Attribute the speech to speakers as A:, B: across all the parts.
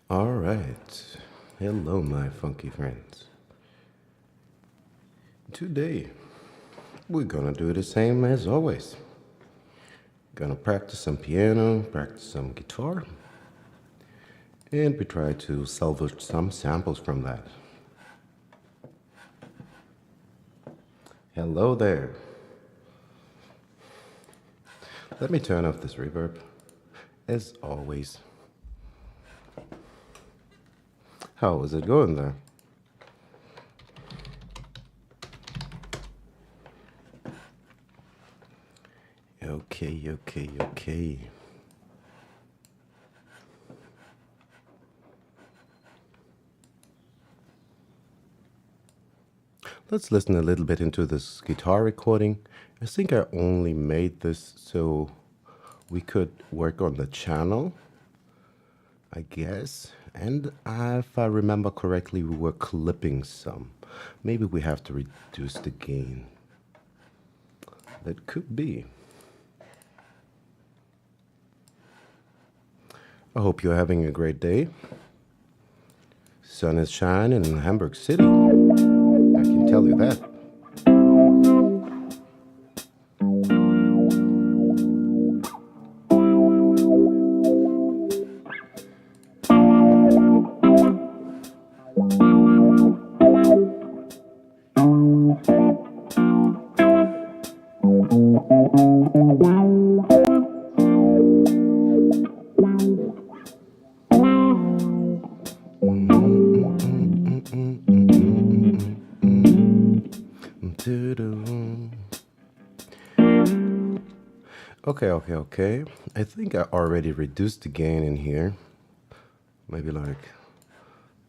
A: All right. Hello, my funky friends. Today, we're gonna do the same as always. Gonna practice some piano, practice some guitar, and we try to salvage some samples from that. Hello there. Let me turn off this reverb. As always. How is it going there? Okay. Let's listen a little bit into this guitar recording. I think I only made this so we could work on the channel, I guess. And if I remember correctly, we were clipping some. Maybe we have to reduce the gain. That could be. I hope you're having a great day. Sun is shining in Hamburg City. I can tell you that. Okay. I think I already reduced the gain in here. Maybe like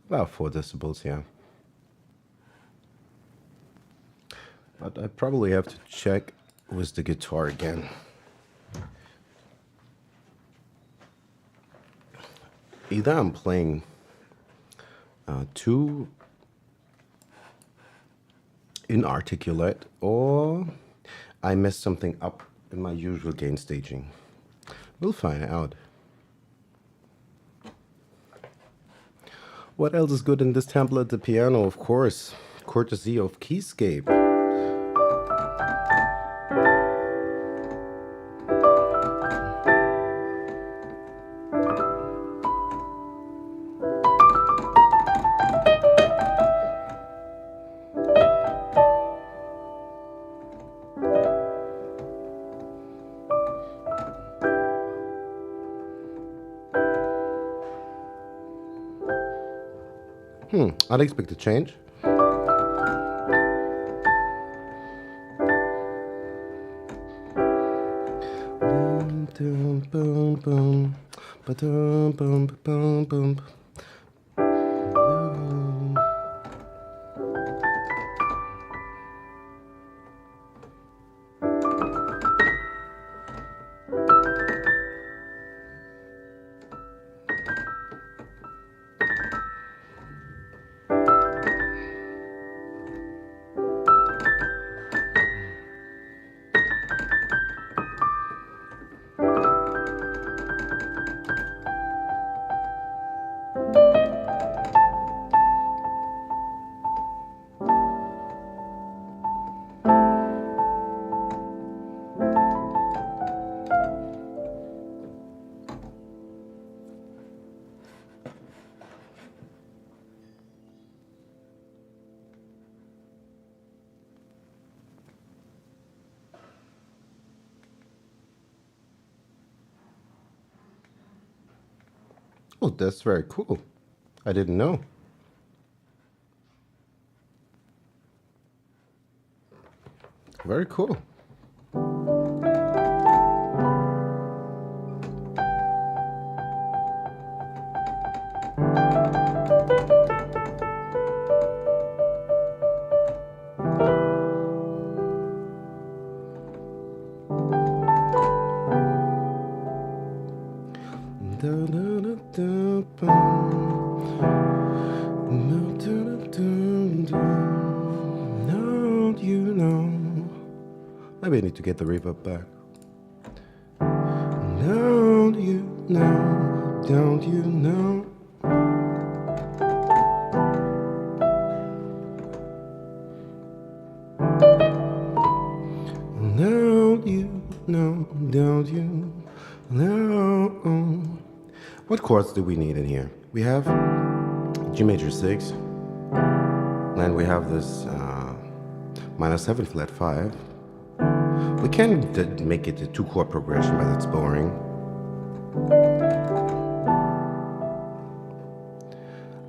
A: about 4 decibels, yeah. But I probably have to check with the guitar again. Either I'm playing too inarticulate or I messed something up in my usual gain staging. We'll find out. What else is good in this template? The piano, of course, courtesy of Keyscape. Unexpected change. Oh, that's very cool. I didn't know. Very cool. Don't you know? Maybe I need to get the reverb back. Don't you know? Don't you know? know. What chords do we need in here? We have G major 6, and we have this minor 7 flat 5. We can make it a 2-chord progression, but that's boring.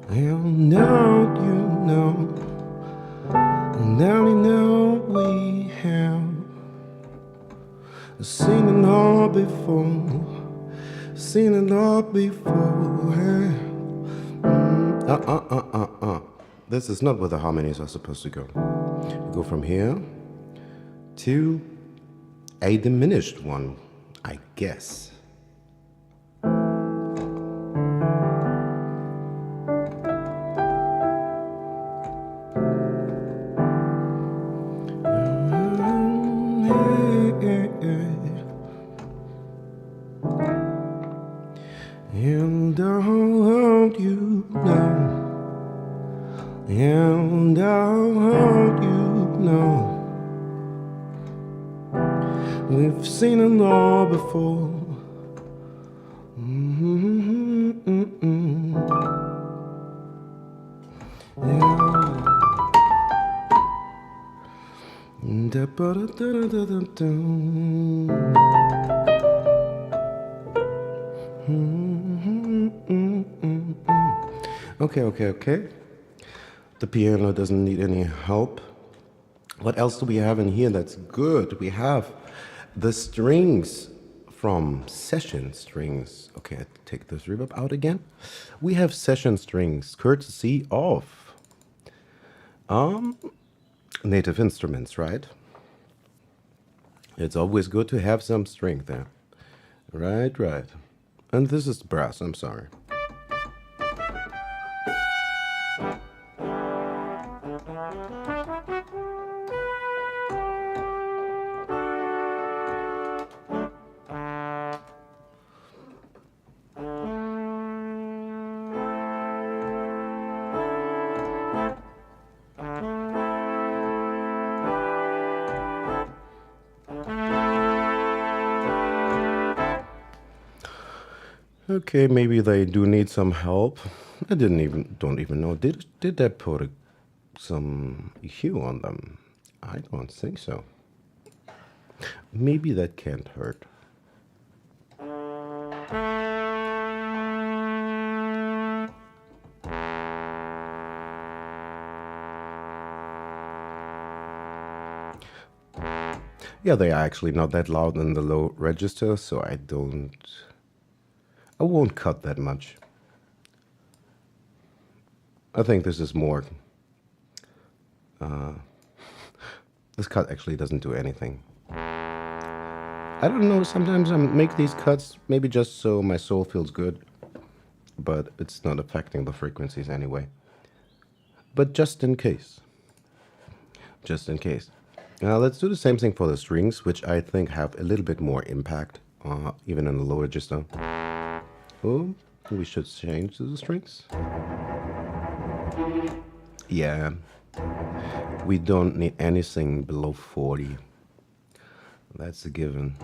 A: Well, now you know, now we know we have seen it all before, seen it all before. This is not where the harmonies are supposed to go. You go from here to a diminished one, I guess. And don't you know, and don't you know, we've seen it all before. Okay. The piano doesn't need any help. What else do we have in here that's good? We have the strings from Session Strings. Okay, I take this reverb out again. We have Session Strings, courtesy of Native Instruments, right? It's always good to have some string there. Right. And this is brass, I'm sorry. Okay, maybe they do need some help. I don't even know. Did they put some hue on them? I don't think so. Maybe that can't hurt. Yeah, they are actually not that loud in the low register, so I won't cut that much. I think this is more. This cut actually doesn't do anything. I don't know, sometimes I make these cuts maybe just so my soul feels good, but it's not affecting the frequencies anyway. But just in case. Just in case. Now let's do the same thing for the strings, which I think have a little bit more impact, even in the low register. Oh, we should change the strings. Yeah, we don't need anything below 40. That's a given.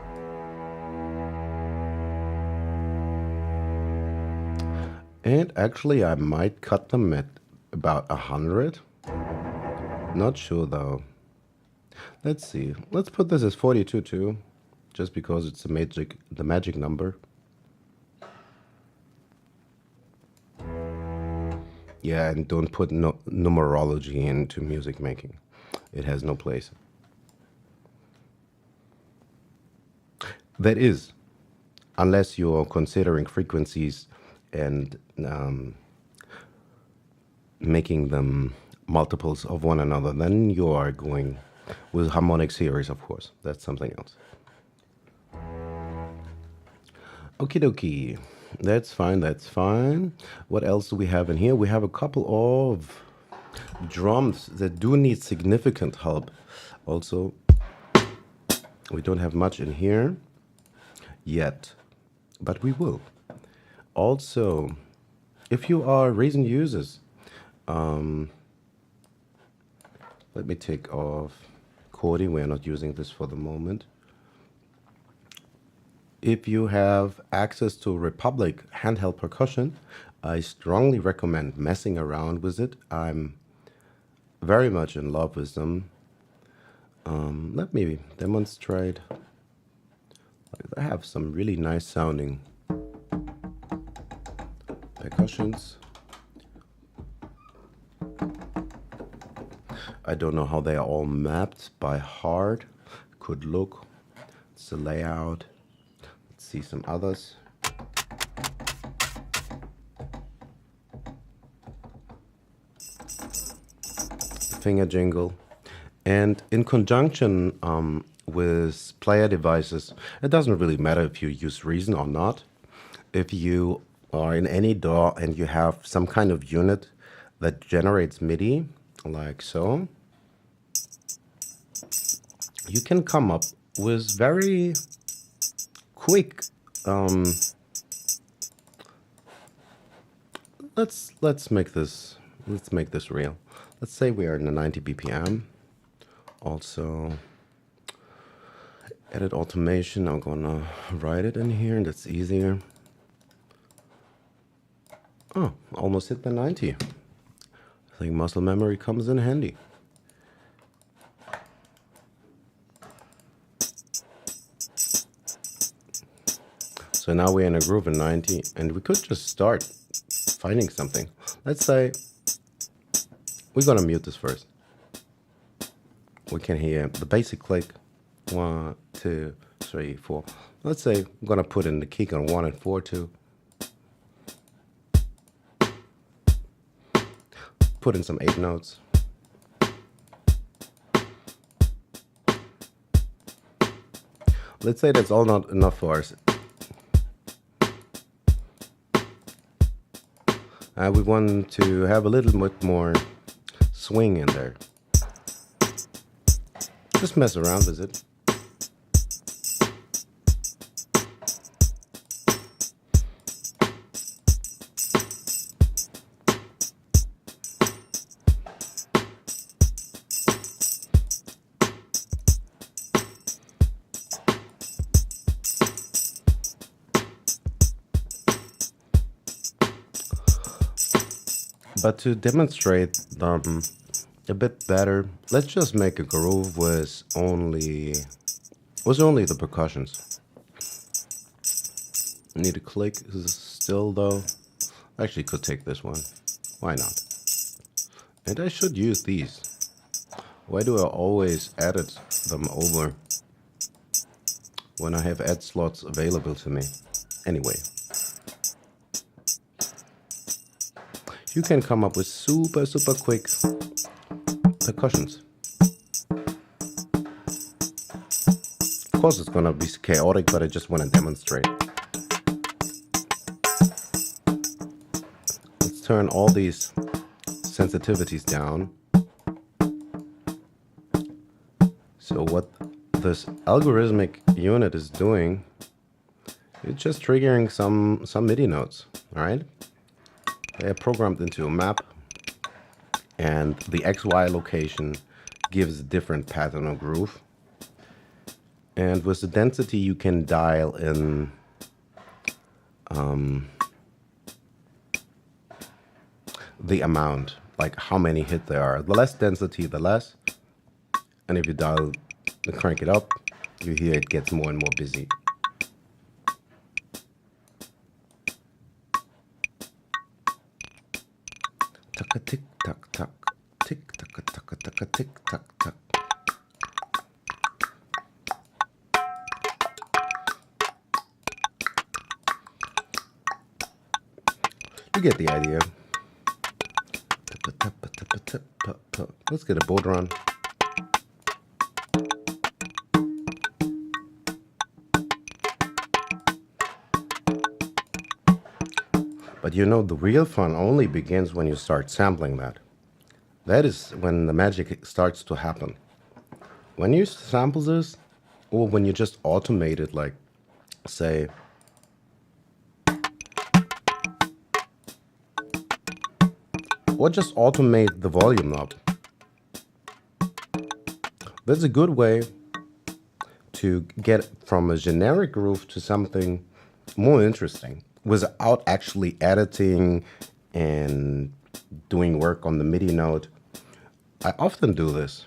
A: And actually, I might cut them at about 100. Not sure though. Let's see. Let's put this as 42 too, just because it's the magic number. Yeah, and don't put numerology into music making. It has no place. That is, unless you're considering frequencies and making them multiples of one another, then you are going with harmonic series, of course. That's something else. Okie dokie. That's fine. What else do we have in here? We have a couple of drums that do need significant help. Also, we don't have much in here yet, but we will. Also, if you are Reason users, let me take off Chordy. We're not using this for the moment. If you have access to Republic handheld percussion, I strongly recommend messing around with it. I'm very much in love with them. Let me demonstrate. I have some really nice sounding percussions. I don't know how they are all mapped by heart. Could look. It's the layout. Let's see some others. Finger jingle. And in conjunction with player devices, it doesn't really matter if you use Reason or not. If you are in any DAW and you have some kind of unit that generates MIDI, like so, you can come up with very quick. Let's make this real. Let's say we are in the 90 BPM. Also, edit automation. I'm gonna write it in here, and that's easier. Oh, almost hit the 90. I think muscle memory comes in handy. So now we're in a groove in 90, and we could just start finding something. Let's say we're gonna mute this first. We can hear the basic click. 1, 2, 3, 4. Let's say I'm gonna put in the kick on 1 and 4 too. Put in some 8 notes. Let's say that's all not enough for us. We want to have a little bit more swing in there. Just mess around with it. But to demonstrate a bit better, let's just make a groove with only the percussions. Need a click still though. Actually could take this one. Why not? And I should use these. Why do I always edit them over when I have ad slots available to me? Anyway. You can come up with super quick percussions. Of course it's gonna be chaotic, but I just want to demonstrate. Let's turn all these sensitivities down. So what this algorithmic unit is doing, it's just triggering some MIDI notes, all right? They are programmed into a map, and the XY location gives a different pattern or groove. And with the density, you can dial in the amount, like how many hits there are. The less density, the less. And if you crank it up, you hear it gets more and more busy. Tick tock tock, tick tock tock tock, tick tock tock. You get the idea. Let's get a board run. But you know, the real fun only begins when you start sampling that. That is when the magic starts to happen. When you sample this, or when you just automate it, like, say, or just automate the volume knob. That's a good way to get from a generic groove to something more interesting without actually editing and doing work on the MIDI note. I often do this.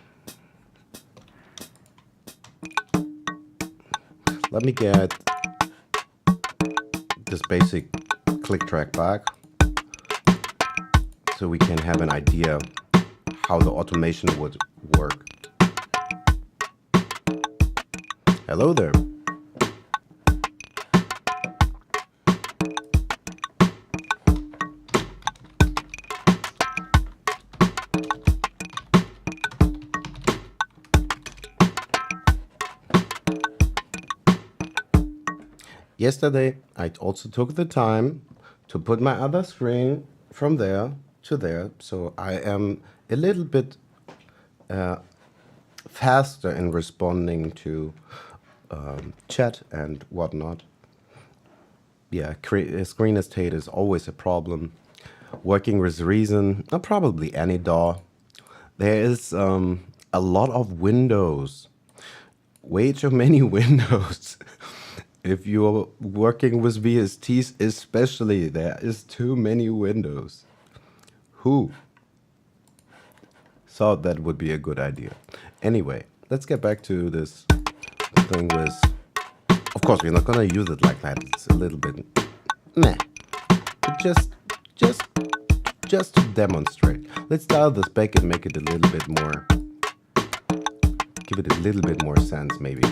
A: Let me get this basic click track back so we can have an idea how the automation would work. Hello there. Yesterday, I also took the time to put my other screen from there to there, so I am a little bit faster in responding to chat and whatnot. Yeah, screen estate is always a problem. Working with Reason, or probably any DAW, there is a lot of windows, way too many windows. If you're working with VSTs especially, there is too many windows. Who thought that would be a good idea? Anyway, let's get back to this thing with... Of course, we're not gonna use it like that. It's a little bit meh. But just to demonstrate. Let's dial this back and make it a little bit more... Give it a little bit more sense, maybe.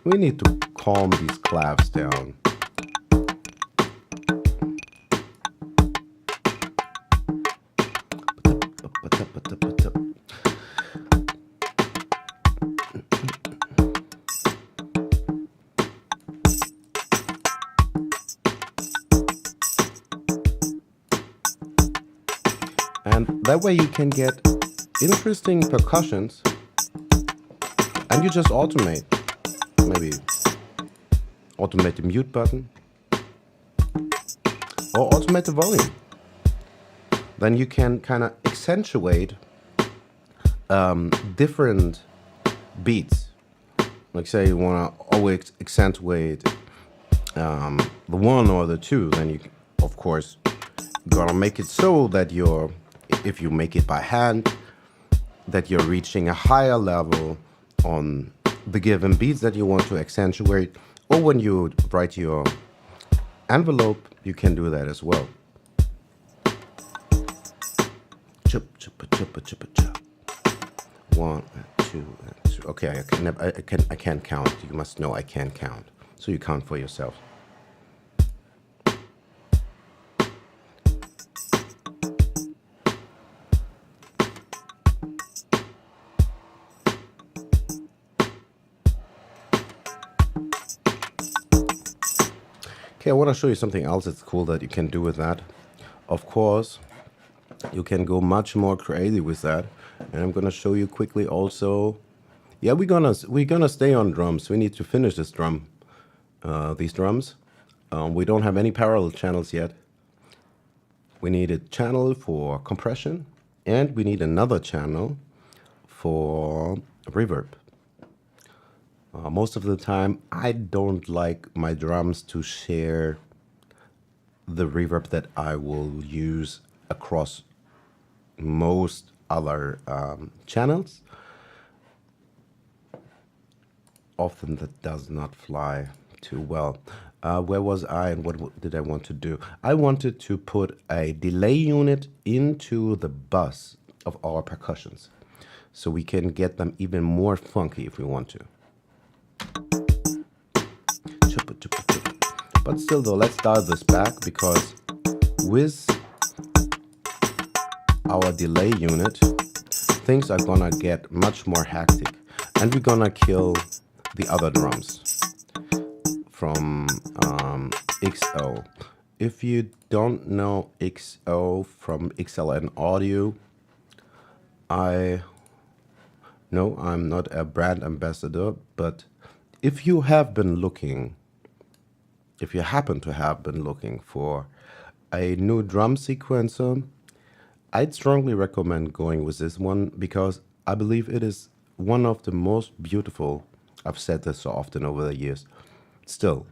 A: We need to calm these claves down. And that way you can get interesting percussions and you just automate. Maybe automate the mute button or automate the volume. Then you can kind of accentuate different beats. Like say you want to always accentuate the one or the two, then you of course gotta make it so that if you make it by hand, that you're reaching a higher level on the given beats that you want to accentuate, or when you write your envelope, you can do that as well. Chup, chup, chup, chup, chup. 1 and 2 and 3. Okay, I can't count. You must know I can't count, so you count for yourself. Okay, I want to show you something else that's cool that you can do with that. Of course, you can go much more crazy with that, and I'm gonna show you quickly also. Yeah, we're gonna stay on drums. We need to finish this these drums. We don't have any parallel channels yet. We need a channel for compression, and we need another channel for reverb. Most of the time, I don't like my drums to share the reverb that I will use across most other channels. Often that does not fly too well. Where was I and what did I want to do? I wanted to put a delay unit into the bus of our percussions so we can get them even more funky if we want to. But still though, let's dial this back, because with our delay unit, things are gonna get much more hectic, and we're gonna kill the other drums from XO. If you don't know XO from XLN Audio, no, I'm not a brand ambassador, but if you have been looking, if you happen to have been looking for a new drum sequencer, I'd strongly recommend going with this one because I believe it is one of the most beautiful. I've said this so often over the years. Still,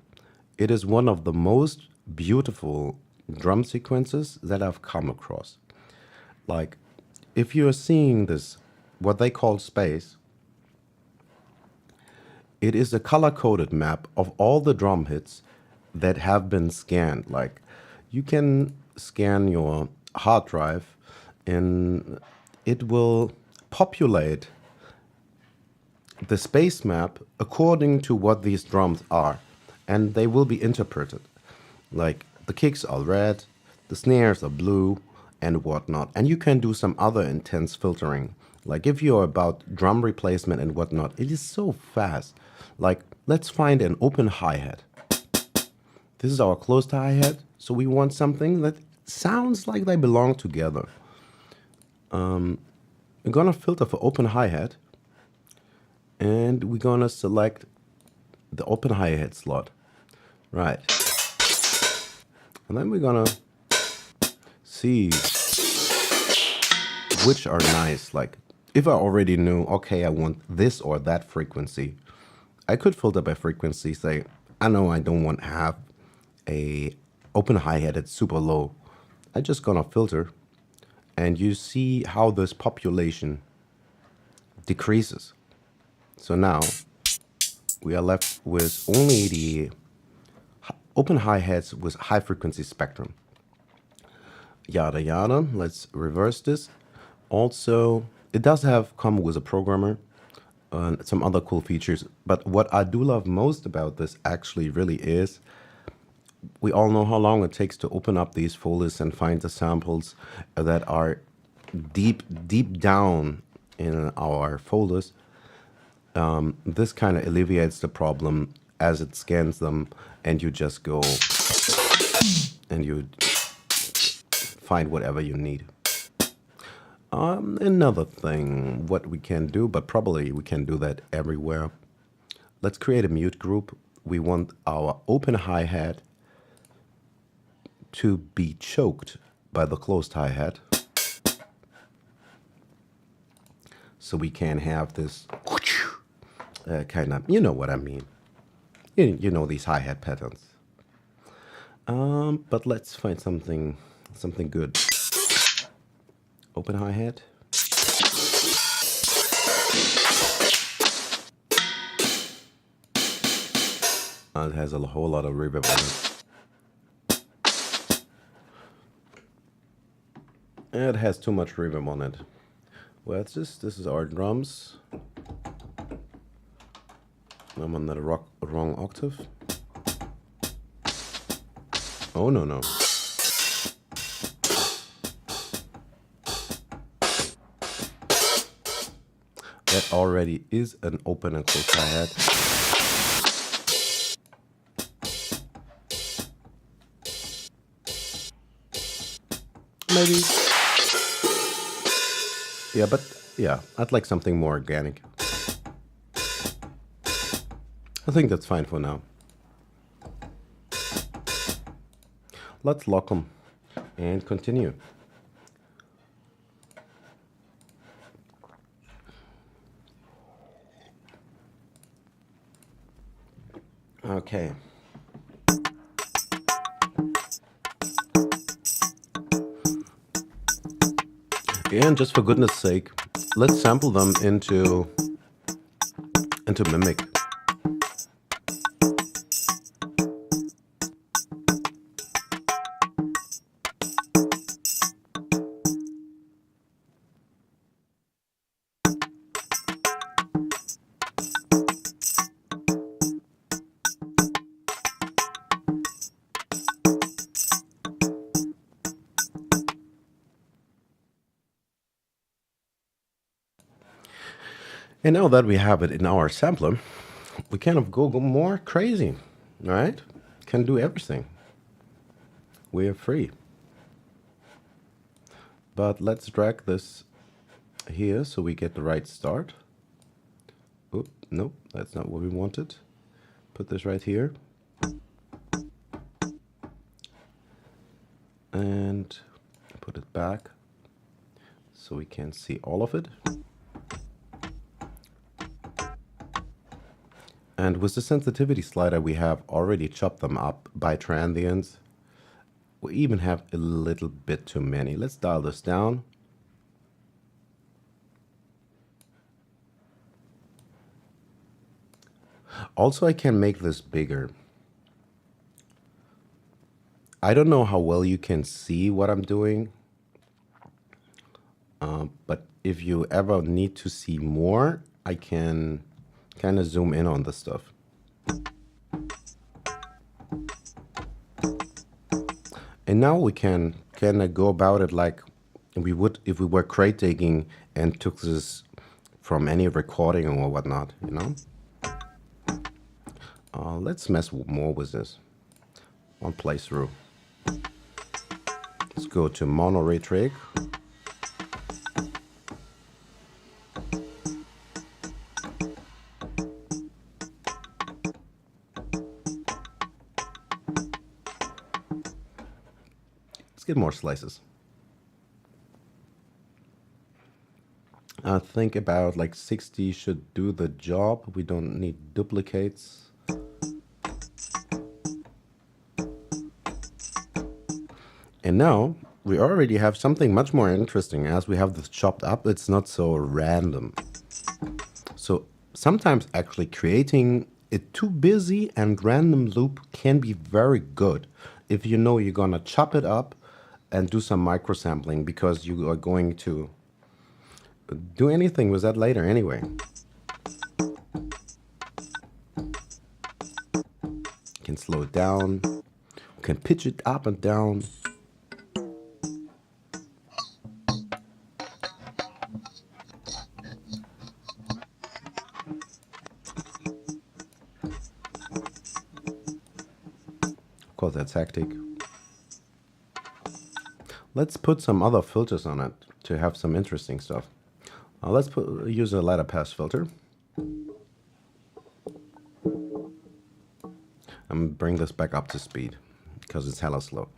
A: it is one of the most beautiful drum sequences that I've come across. Like, if you're seeing this, what they call space, it is a color coded map of all the drum hits that have been scanned. Like, you can scan your hard drive and it will populate the space map according to what these drums are, and they will be interpreted. Like, the kicks are red, the snares are blue, and whatnot. And you can do some other intense filtering. Like, if you're about drum replacement and whatnot, it is so fast. Like, let's find an open hi-hat. This is our closed hi-hat, so we want something that sounds like they belong together. We're gonna filter for open hi-hat, and we're gonna select the open hi-hat slot. Right. And then we're gonna see which are nice. Like, if I already knew, okay, I want this or that frequency, I could filter by frequency, say, I know I don't want to have a open hi-hat that's super low. I'm just gonna filter, and you see how this population decreases. So now we are left with only the open hi-hats with high frequency spectrum. Yada yada. Let's reverse this. Also, it does have come with a programmer and some other cool features. But what I do love most about this actually really is, we all know how long it takes to open up these folders and find the samples that are deep down in our folders. This kind of alleviates the problem as it scans them, and you just go and you find whatever you need. Another thing, what we can do, but probably we can do that everywhere. Let's create a mute group. We want our open hi-hat to be choked by the closed hi-hat. So we can have this kind of, you know what I mean. You know these hi-hat patterns. But let's find something good. Open hi-hat. It has a whole lot of reverb on it. It has too much reverb on it. Well, it's just, this is our drums. I'm on the wrong octave. Oh, no. That already is an open and closed hi-hat. Maybe. Yeah, but yeah, I'd like something more organic. I think that's fine for now. Let's lock them and continue. Okay. And just for goodness sake, let's sample them into Mimic. And now that we have it in our sampler, we kind of go more crazy, right? Can do everything. We are free. But let's drag this here so we get the right start. Oop, nope, that's not what we wanted. Put this right here. And put it back. so we can see all of it. And with the sensitivity slider, we have already chopped them up by transients. We even have a little bit too many. Let's dial this down. Also, I can make this bigger. I don't know how well you can see what I'm doing, but if you ever need to see more, I can kind of zoom in on this stuff. And now we can kind of go about it like we would if we were crate digging and took this from any recording or whatnot, you know? Let's mess more with this. One playthrough. Let's go to mono ray trig. Let's get more slices. I think about like 60 should do the job. We don't need duplicates. And now we already have something much more interesting. As we have this chopped up, it's not so random. So sometimes actually creating a too busy and random loop can be very good if you know you're gonna chop it up and do some microsampling, because you are going to do anything with that later anyway. You can slow it down, you can pitch it up and down. Of course, that's hectic. Let's put some other filters on it to have some interesting stuff. Let's use a ladder pass filter. And bring this back up to speed because it's hella slow.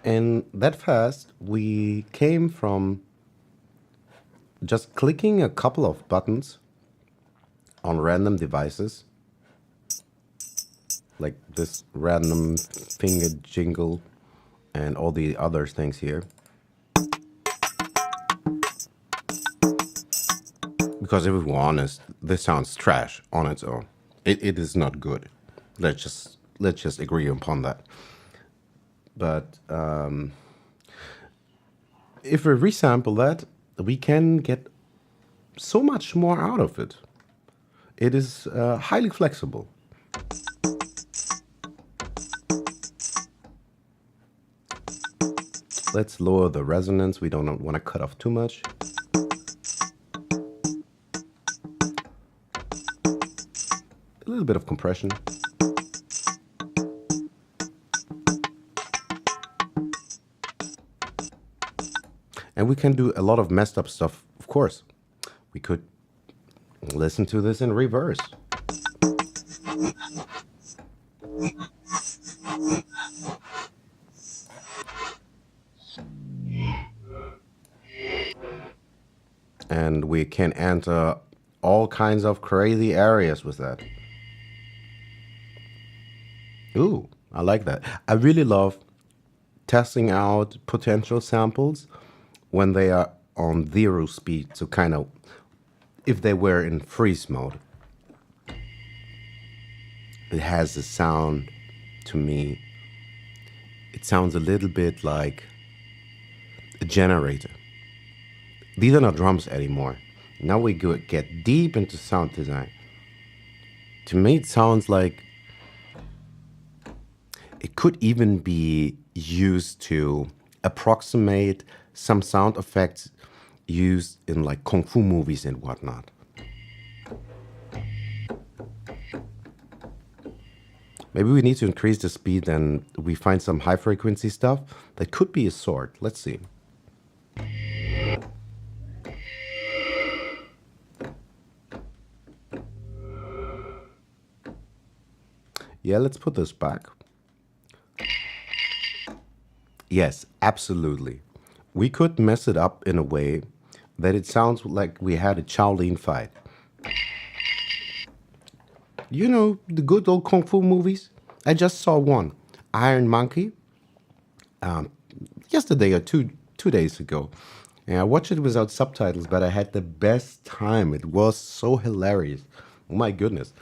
A: And that fast, we came from just clicking a couple of buttons on random devices, like this random finger jingle and all the other things here. Because if we're honest, this sounds trash on its own. It is not good. Let's just agree upon that. But if we resample that, we can get so much more out of it. It is highly flexible. Let's lower the resonance. We don't want to cut off too much. A little bit of compression. And we can do a lot of messed up stuff, of course. We could listen to this in reverse. And we can enter all kinds of crazy areas with that. Ooh, I like that. I really love testing out potential samples when they are on 0 speed, so kind of if they were in freeze mode. It has a sound, to me, it sounds a little bit like a generator. These are not drums anymore. Now we get deep into sound design. To me, it sounds like it could even be used to approximate some sound effects used in like kung fu movies and whatnot. Maybe we need to increase the speed and we find some high frequency stuff. That could be a sword. Let's see. Yeah, let's put this back. Yes, absolutely. We could mess it up in a way that it sounds like we had a Shaolin fight. You know, the good old Kung Fu movies? I just saw one, Iron Monkey, yesterday or two days ago. And I watched it without subtitles, but I had the best time. It was so hilarious. Oh my goodness.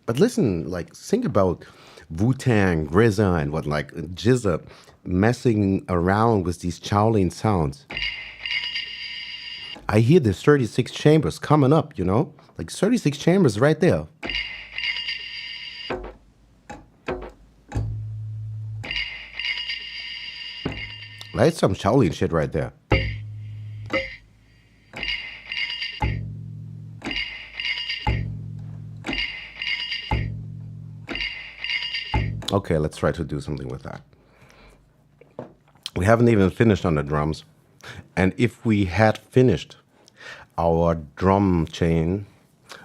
A: But listen, like, think about Wu-Tang, RZA, and what, like, Jizza messing around with these Shaolin sounds. I hear the 36 chambers coming up, you know? Like 36 chambers right there. That's some Shaolin shit right there. Okay, let's try to do something with that. We haven't even finished on the drums. And if we had finished our drum chain,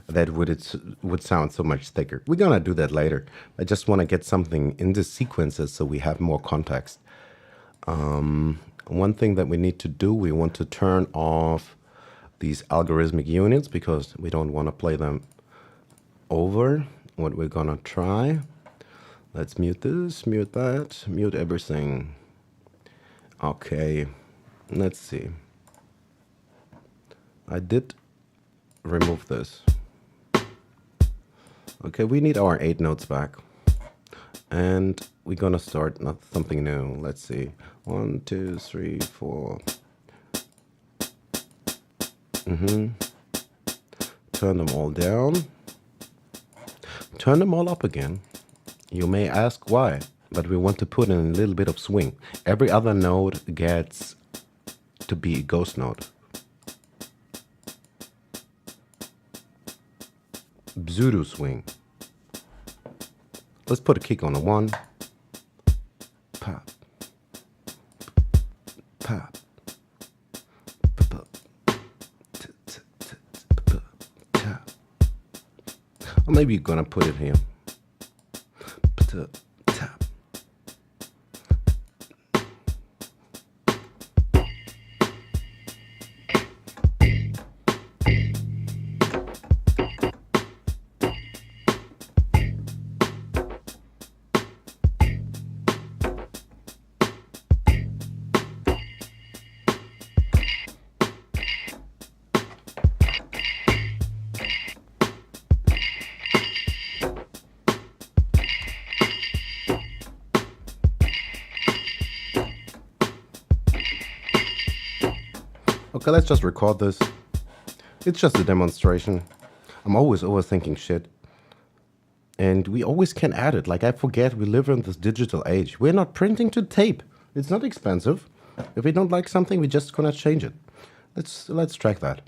A: that would sound so much thicker. We're gonna do that later. I just want to get something in the sequences so we have more context. One thing that we need to do, we want to turn off these algorithmic units because we don't want to play them over. What we're gonna try, let's mute this, mute that, mute everything. Okay, let's see. I did remove this. Okay, we need our 8 notes back. And we're gonna start not something new. Let's see. 1, 2, 3, 4. Turn them all down. Turn them all up again. You may ask why, but we want to put in a little bit of swing. Every other note gets to be a ghost note. Pseudo swing. Let's put a kick on a 1. Pop. Pop. Or maybe you're gonna put it here. Tap. Okay, let's just record this. It's just a demonstration. I'm always overthinking shit. And we always can add it. Like, I forget we live in this digital age. We're not printing to tape. It's not expensive. If we don't like something, we're just gonna change it. Let's track that.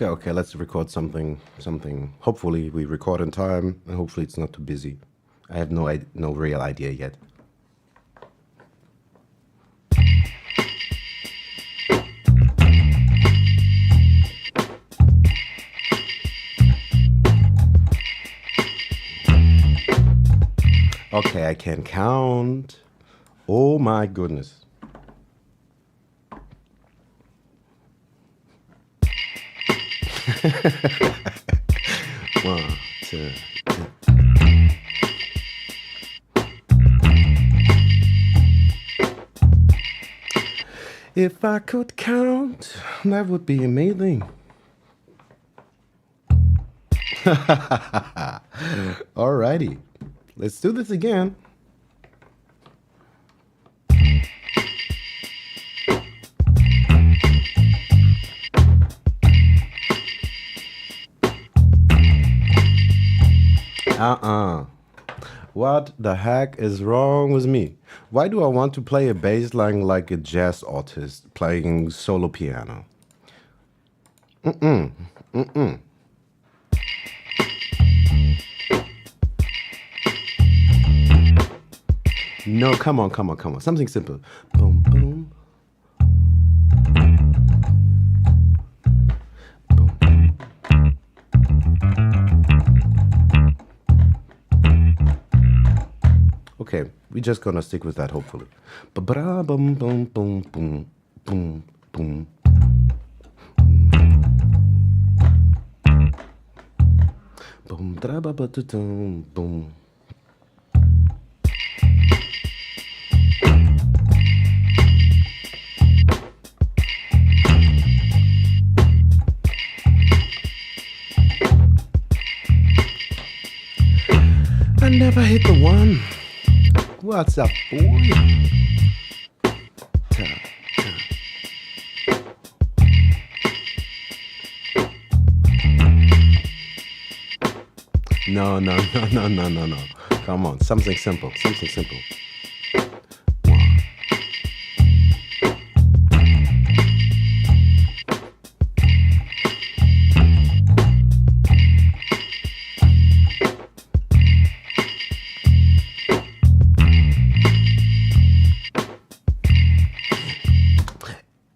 A: Okay, okay, let's record something. Hopefully we record in time, and hopefully it's not too busy. I have no real idea yet. Okay, I can count. Oh my goodness. One, two, three. If I could count, that would be amazing. Alrighty, let's do this again. Uh-uh. What the heck is wrong with me? Why do I want to play a bass line like a jazz artist playing solo piano? No, come on, come on, come on. Something simple. Boom, boom. Okay, we're just gonna stick with that, hopefully. Ba-ba-da, boom, boom, boom, boom, boom, boom. Boom, da ba ba dum boom. I never hit the one. What's up, boy? Ta, ta. No, no, no, no, no, no, no. Come on, something simple, something simple. One.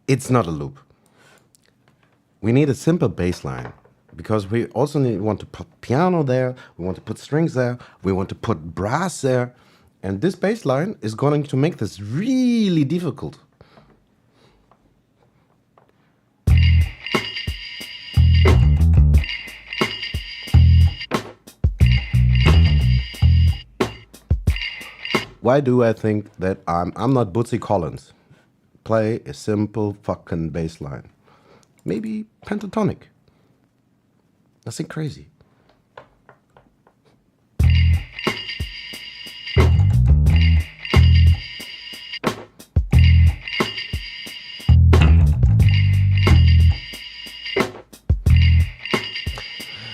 A: It's not a loop. We need a simple bass line because we also want to put piano there, we want to put strings there, we want to put brass there, and this bass line is going to make this really difficult. Why do I think that I'm not Bootsy Collins? Play a simple fucking bass line. Maybe pentatonic. Nothing crazy.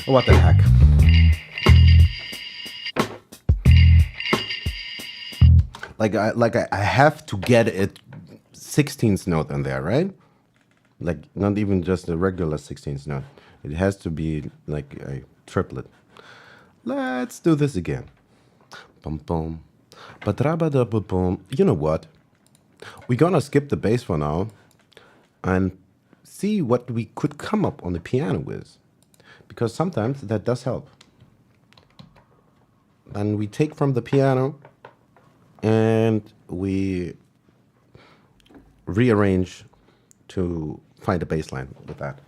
A: What the heck? I have to get it 16th note in there, right? Like not even just a regular 16th note. It has to be like a triplet. Let's do this again. Bum bum. Ba-da-ba-da-ba-bum. You know what? We're gonna skip the bass for now and see what we could come up on the piano with. Because sometimes that does help. And we take from the piano and we rearrange to find a bass line with that.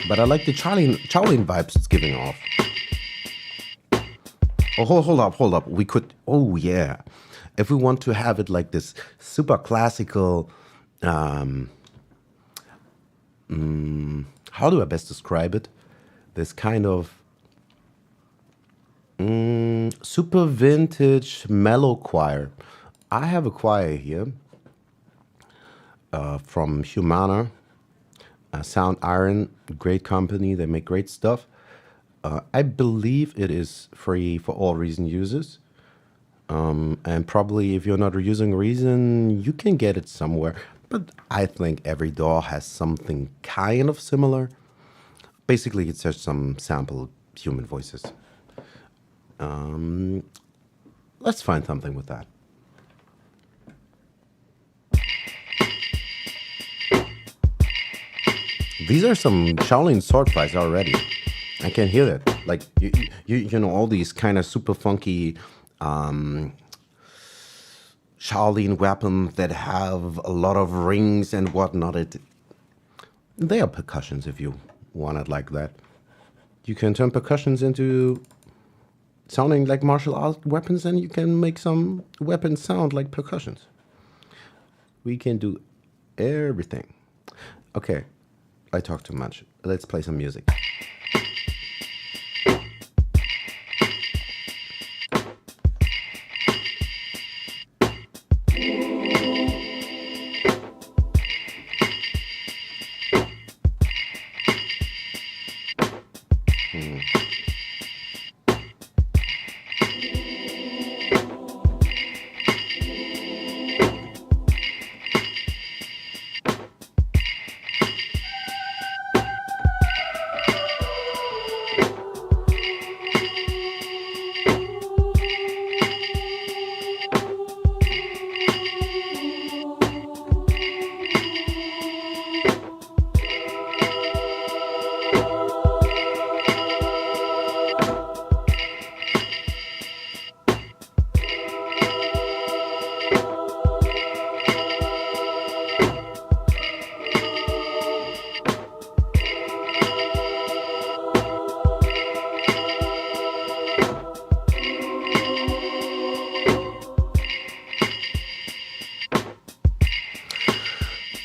A: But I like the Shaolin vibes it's giving off. Oh, hold up. We could, oh yeah. If we want to have it like this super classical, how do I best describe it? This kind of super vintage mellow choir. I have a choir here from Humana, Sound Iron, great company. They make great stuff. I believe it is free for all Reason users. And probably if you're not using Reason, you can get it somewhere. but I think every DAW has something kind of similar. Basically, it's just some sample human voices. Let's find something with that. These are some Shaolin sword fights already. I can hear that. Like you know all these kind of super funky Shaolin weapons that have a lot of rings and whatnot. They are percussions if you want it like that. You can turn percussions into sounding like martial art weapons, and you can make some weapons sound like percussions. We can do everything. Okay, I talk too much. Let's play some music.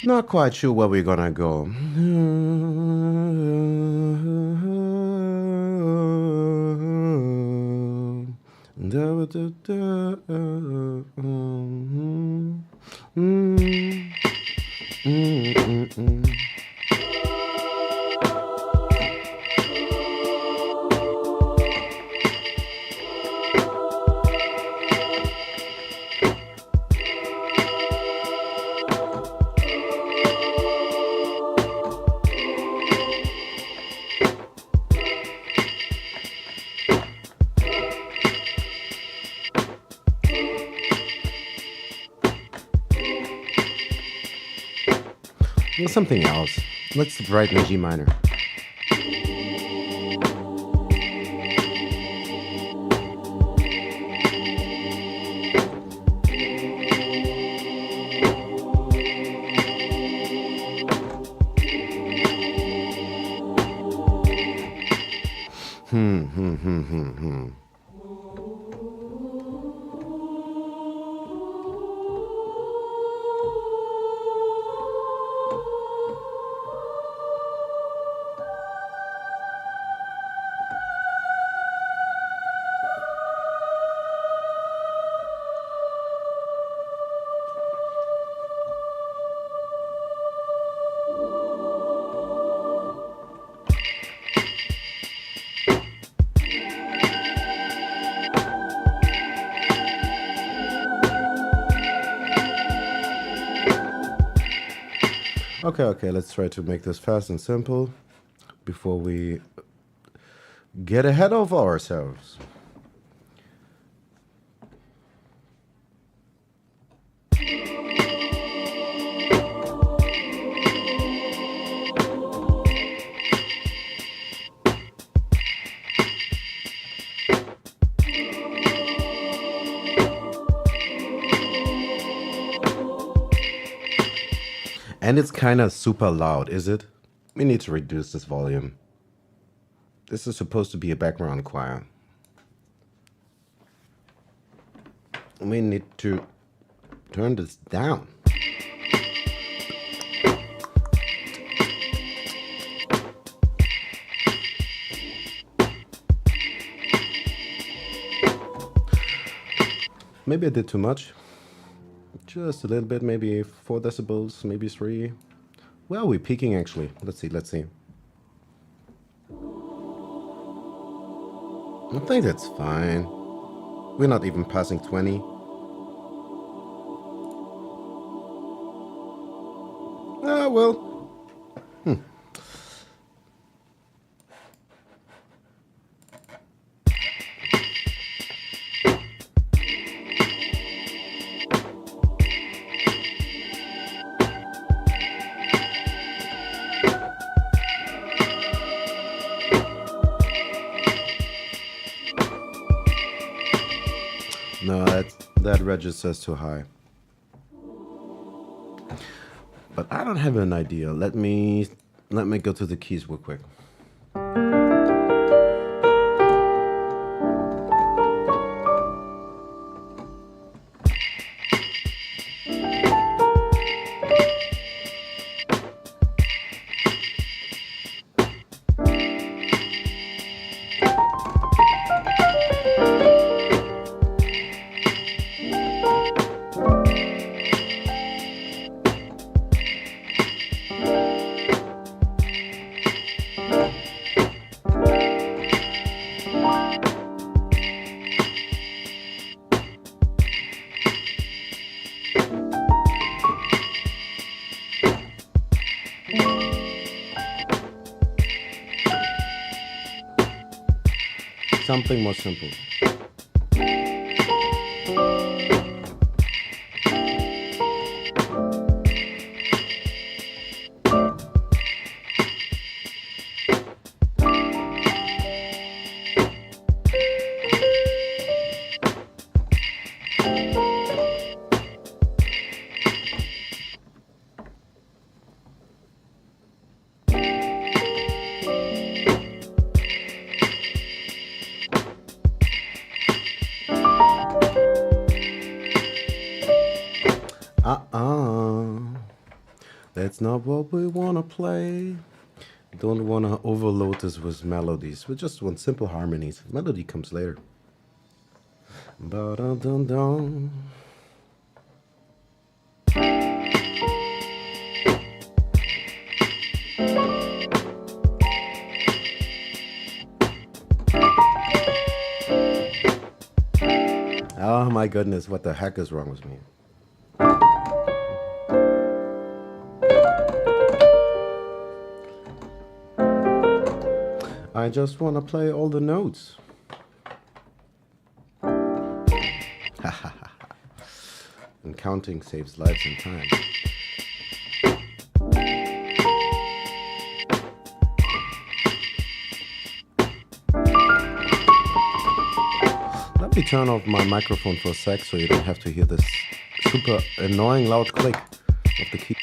A: Not quite sure where we're gonna go. Something else. Let's write in G minor. Okay, let's try to make this fast and simple before we get ahead of ourselves. And it's kind of super loud, is it? We need to reduce this volume. This is supposed to be a background choir. We need to turn this down. Maybe I did too much. Just a little bit, maybe 4 decibels, maybe 3. Where are we peaking actually? Let's see. I think that's fine. We're not even passing 20. well. No, that registers too high. But I don't have an idea. Let me go to the keys real quick. Something more simple. That's not what we want to play. Don't want to overload this with melodies. We just want simple harmonies. Melody comes later. Ba-dum-dum-dum. Oh my goodness, what the heck is wrong with me? I just want to play all the notes. And counting saves lives and time. Let me turn off my microphone for a sec so you don't have to hear this super annoying loud click of the key.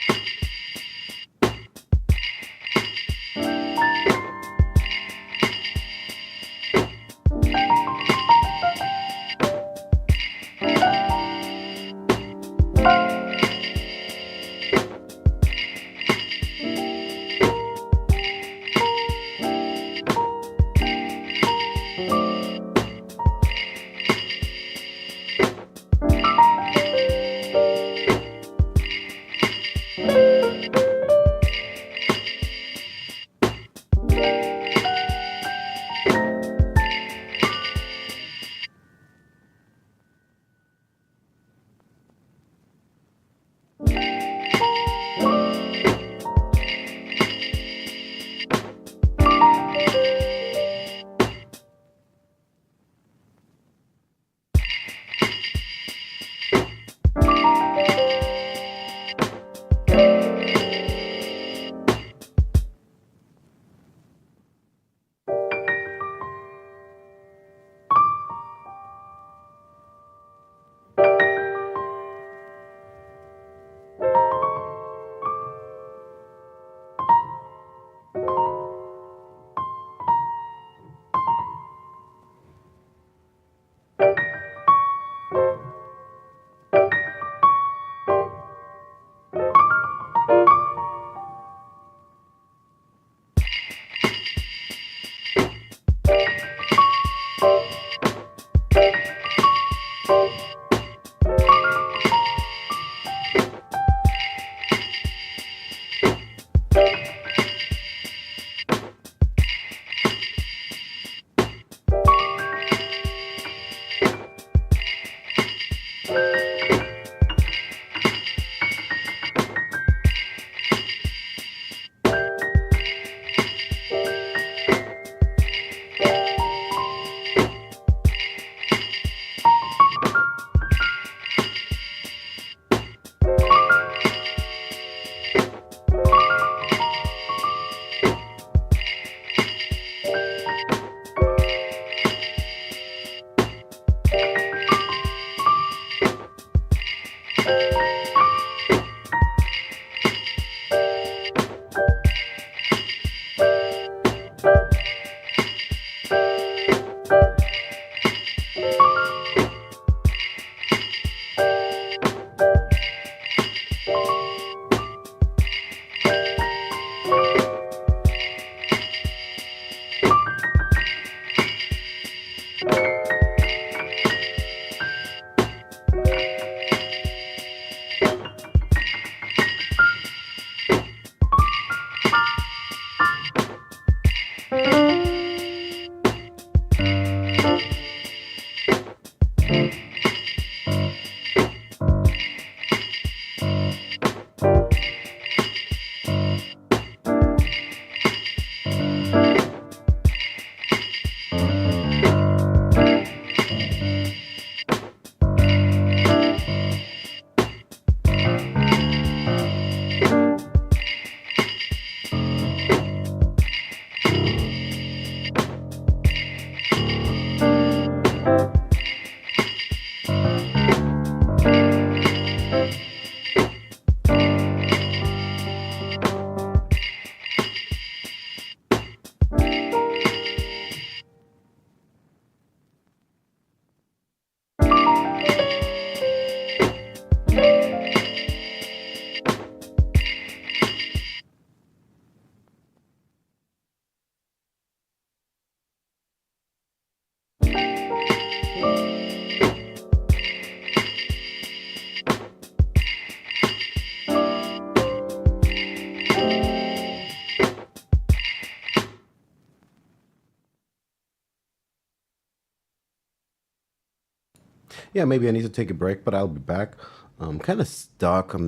A: Yeah, maybe I need to take a break, but I'll be back. I'm kind of stuck. I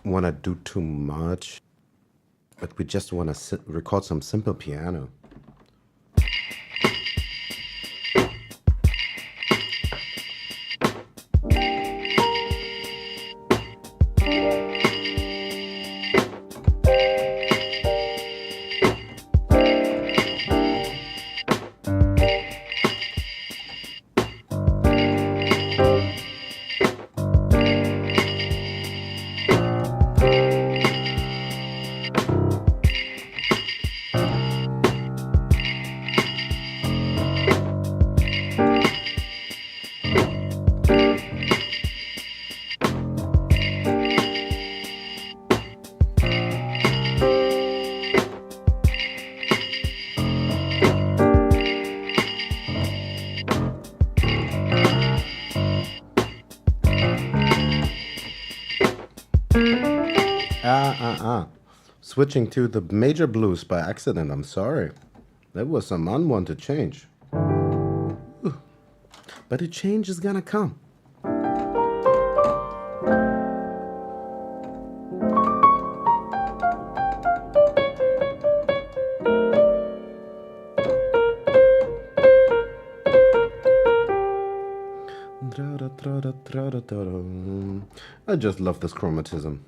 A: want to do too much, but we just want to record some simple piano. Switching to the major blues by accident. I'm sorry. That was some unwanted change. But a change is gonna come. I just love this chromatism.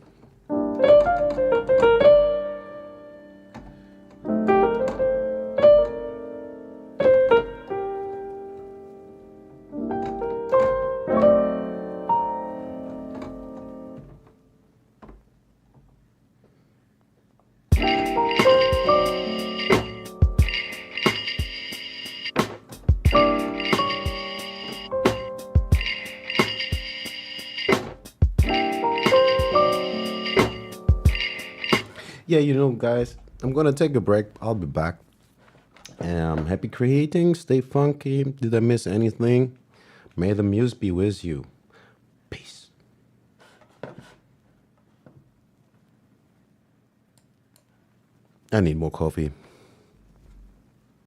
A: Yeah, guys, I'm gonna take a break. I'll be back. Happy creating. Stay funky. Did I miss anything? May the muse be with you. Peace. I need more coffee.